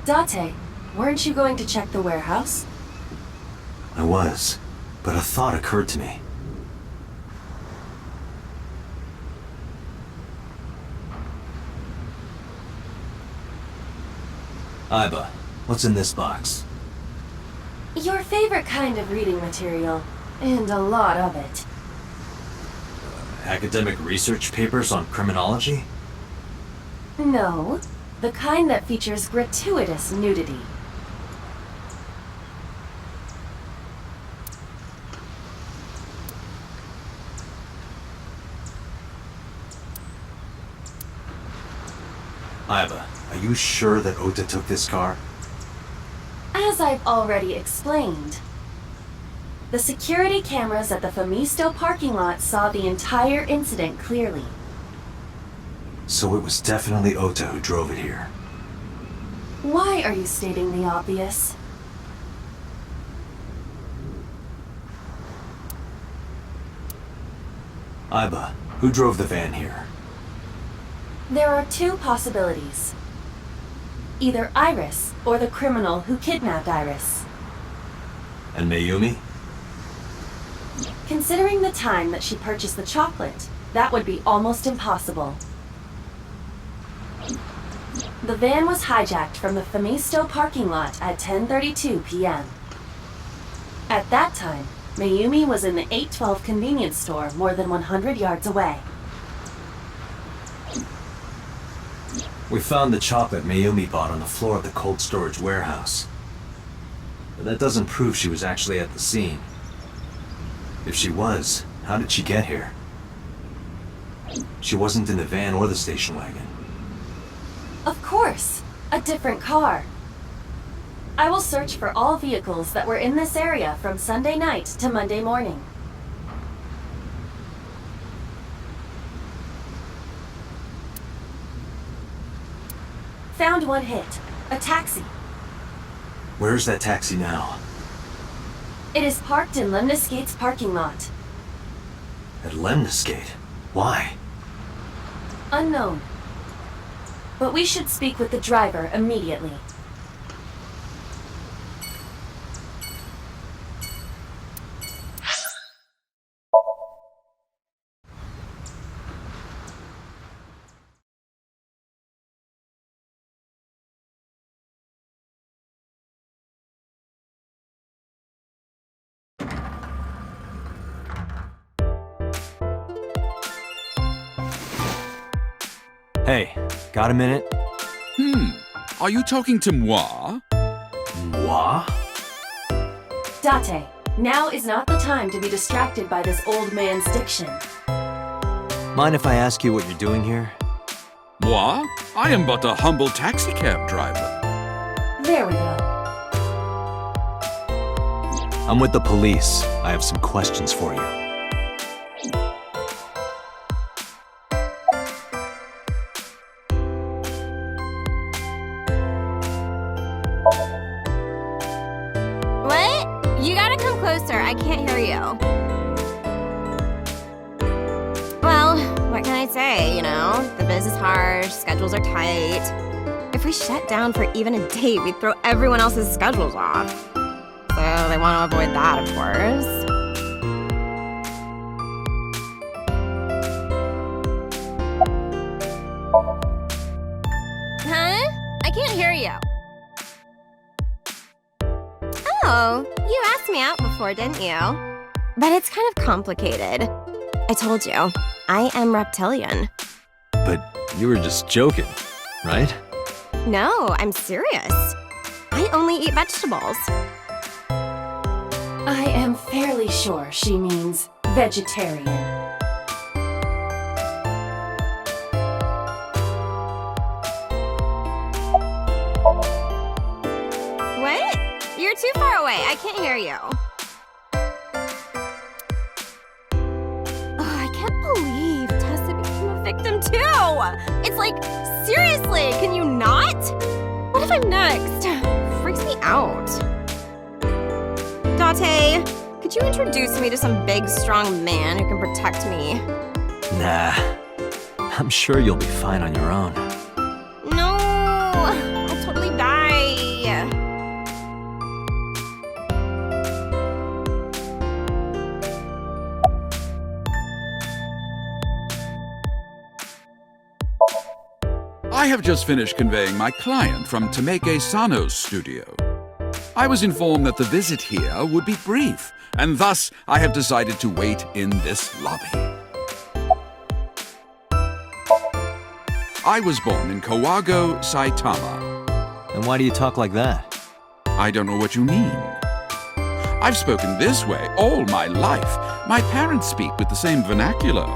Date, weren't you going to check the warehouse? I was, but a thought occurred to me. Iba, what's in this box? Your favorite kind of reading material, and a lot of it. Academic research papers on criminology? No, the kind that features gratuitous nudity. Iba, are you sure that Ota took this car? As I've already explained, the security cameras at the Famisto parking lot saw the entire incident clearly. So it was definitely Ota who drove it here. Why are you stating the obvious? Iba, who drove the van here? There are two possibilities. Either Iris or the criminal who kidnapped Iris. And Mayumi? Considering the time that she purchased the chocolate, that would be almost impossible. The van was hijacked from the Famisto parking lot at 10:32 p.m. At that time, Mayumi was in the 812 convenience store more than 100 yards away. We found the chocolate Mayumi bought on the floor of the cold storage warehouse. But that doesn't prove she was actually at the scene. If she was, how did she get here? She wasn't in the van or the station wagon. Of course, a different car. I will search for all vehicles that were in this area from Sunday night to Monday morning. Found one hit. A taxi. Where's that taxi now? It is parked in Lemniscate's parking lot. At Lemniscate? Why? Unknown. But we should speak with the driver immediately. Hey, got a minute? Are you talking to moi? Moi? Date, now is not the time to be distracted by this old man's diction. Mind if I ask you what you're doing here? Moi? I am but a humble taxicab driver. There we go. I'm with the police. I have some questions for you. What? You gotta come closer. I can't hear you. Well, what can I say, you know? The biz is harsh, schedules are tight. If we shut down for even a day, we'd throw everyone else's schedules off. So they want to avoid that, of course. Huh? I can't hear you. Oh, you asked me out before, didn't you? But it's kind of complicated. I told you, I am reptilian. But you were just joking, right? No, I'm serious. I only eat vegetables. I am fairly sure she means vegetarian. What? You're too far away. I can't hear you. Oh, I can't believe Tessa became a victim too. It's like, seriously, can you not? What if I'm next? Freaks me out. Date, could you introduce me to some big, strong man who can protect me? Nah. I'm sure you'll be fine on your own. No, I'll totally die. I have just finished conveying my client from Tameke Sano's studio. I was informed that the visit here would be brief, and thus I have decided to wait in this lobby. I was born in Kawago, Saitama. And why do you talk like that? I don't know what you mean. I've spoken this way all my life. My parents speak with the same vernacular.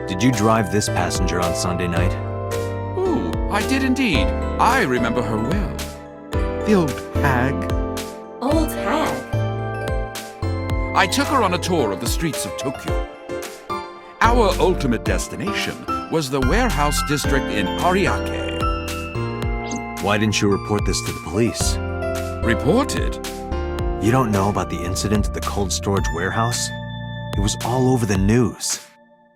Did you drive this passenger on Sunday night? Ooh, I did indeed. I remember her well. The old hag. Old hag? I took her on a tour of the streets of Tokyo. Our ultimate destination was the warehouse district in Ariake. Why didn't you report this to the police? Reported? You don't know about the incident at the cold storage warehouse? It was all over the news.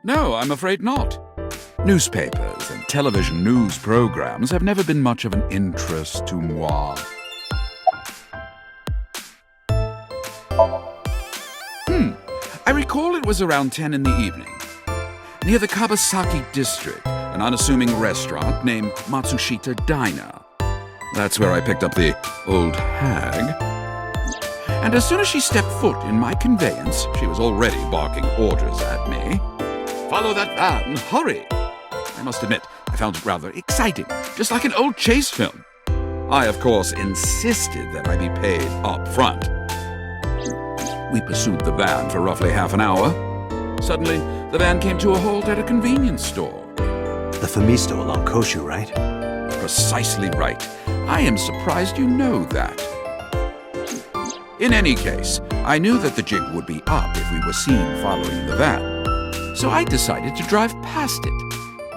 No, I'm afraid not. Newspapers and television news programs have never been much of an interest to moi. I recall it was around 10 in the evening. Near the Kabasaki district, an unassuming restaurant named Matsushita Diner. That's where I picked up the old hag. And as soon as she stepped foot in my conveyance, she was already barking orders at me. Follow that van, hurry! I must admit, I found it rather exciting, just like an old chase film. I, of course, insisted that I be paid up front. We pursued the van for roughly half an hour. Suddenly, the van came to a halt at a convenience store. The Famisto along Koshu, right? Precisely right. I am surprised you know that. In any case, I knew that the jig would be up if we were seen following the van. So I decided to drive past it.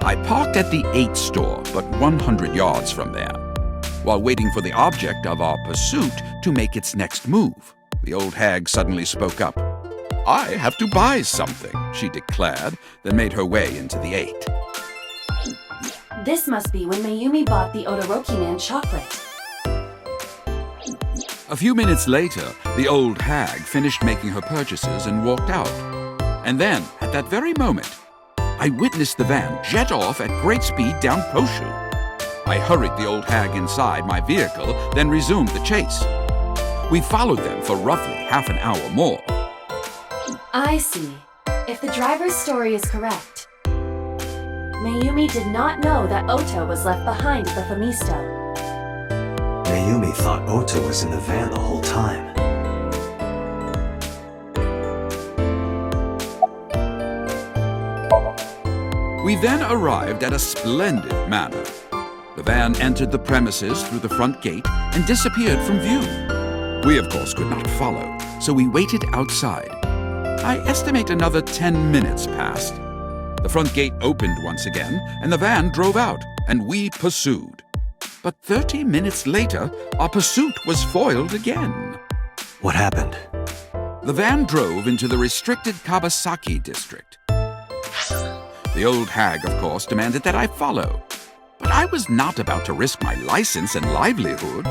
I parked at the 8 store, but 100 yards from there, while waiting for the object of our pursuit to make its next move. The old hag suddenly spoke up. I have to buy something, she declared, then made her way into the 8. This must be when Mayumi bought the Odoroki Man chocolate. A few minutes later, the old hag finished making her purchases and walked out. And then, at that very moment, I witnessed the van jet off at great speed down Koshu. I hurried the old hag inside my vehicle, then resumed the chase. We followed them for roughly half an hour more. I see. If the driver's story is correct, Mayumi did not know that Ota was left behind at the Famisto. Mayumi thought Ota was in the van the whole time. We then arrived at a splendid manor. The van entered the premises through the front gate and disappeared from view. We, of course, could not follow, so we waited outside. I estimate another 10 minutes passed. The front gate opened once again, and the van drove out, and we pursued. But 30 minutes later, our pursuit was foiled again. What happened? The van drove into the restricted Kabasaki district. The old hag, of course, demanded that I follow. But I was not about to risk my license and livelihood.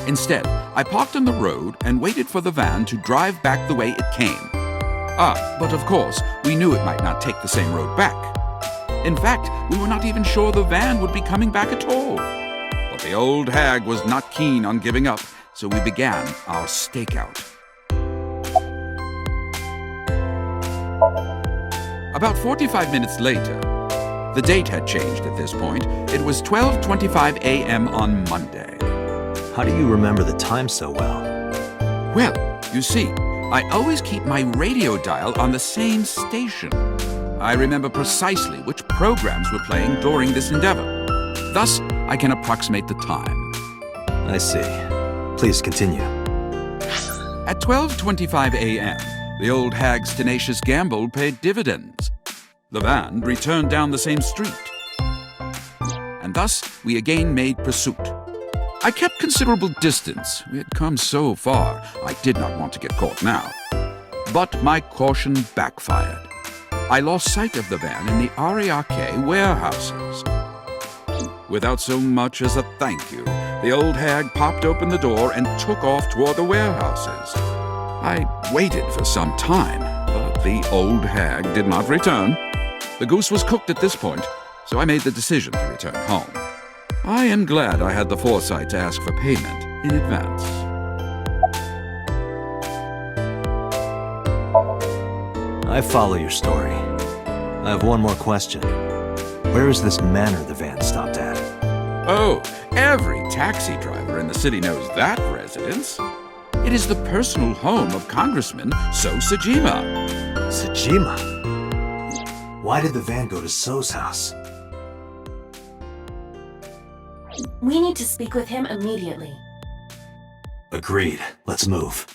Instead, I parked on the road and waited for the van to drive back the way it came. But of course, we knew it might not take the same road back. In fact, we were not even sure the van would be coming back at all. But the old hag was not keen on giving up, so we began our stakeout. About 45 minutes later, the date had changed at this point. It was 12:25 a.m. on Monday. How do you remember the time so well? Well, you see, I always keep my radio dial on the same station. I remember precisely which programs were playing during this endeavor. Thus, I can approximate the time. I see. Please continue. At 12:25 a.m., the old hag's tenacious gamble paid dividends. The van returned down the same street. And thus, we again made pursuit. I kept considerable distance. We had come so far, I did not want to get caught now. But my caution backfired. I lost sight of the van in the Ariake warehouses. Without so much as a thank you, the old hag popped open the door and took off toward the warehouses. I waited for some time, but the old hag did not return. The goose was cooked at this point, so I made the decision to return home. I am glad I had the foresight to ask for payment in advance. I follow your story. I have one more question. Where is this manor the van stopped at? Oh, every taxi driver in the city knows that residence. It is the personal home of Congressman Sejima. Sejima? Why did the van go to So's house? We need to speak with him immediately. Agreed. Let's move.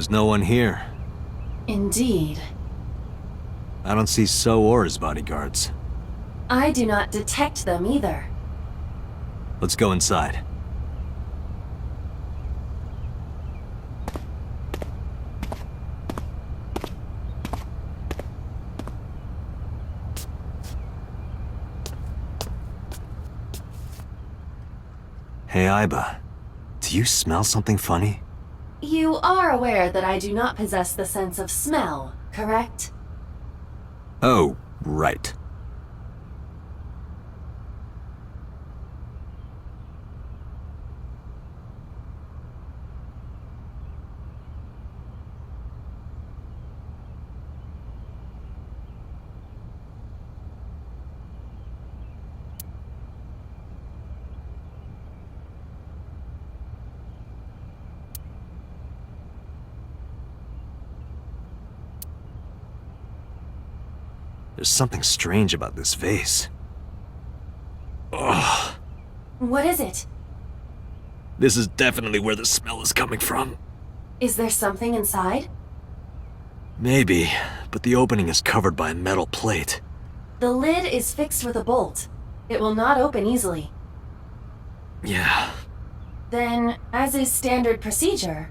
There's no one here. Indeed. I don't see So or his bodyguards. I do not detect them either. Let's go inside. Hey, Aiba. Do you smell something funny? You are aware that I do not possess the sense of smell, correct? Oh, right. There's something strange about this vase. Ugh. What is it? This is definitely where the smell is coming from. Is there something inside? Maybe, but the opening is covered by a metal plate. The lid is fixed with a bolt. It will not open easily. Yeah. Then, as is standard procedure,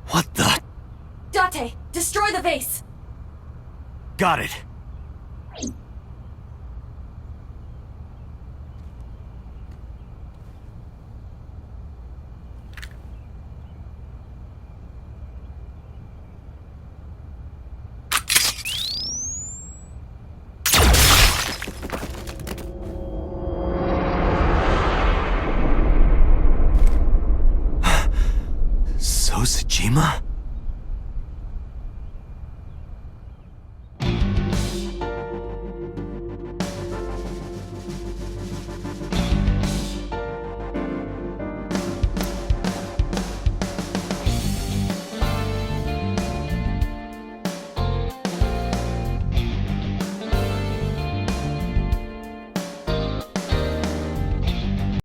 What the? Date, destroy the vase! Got it. So, Sejima?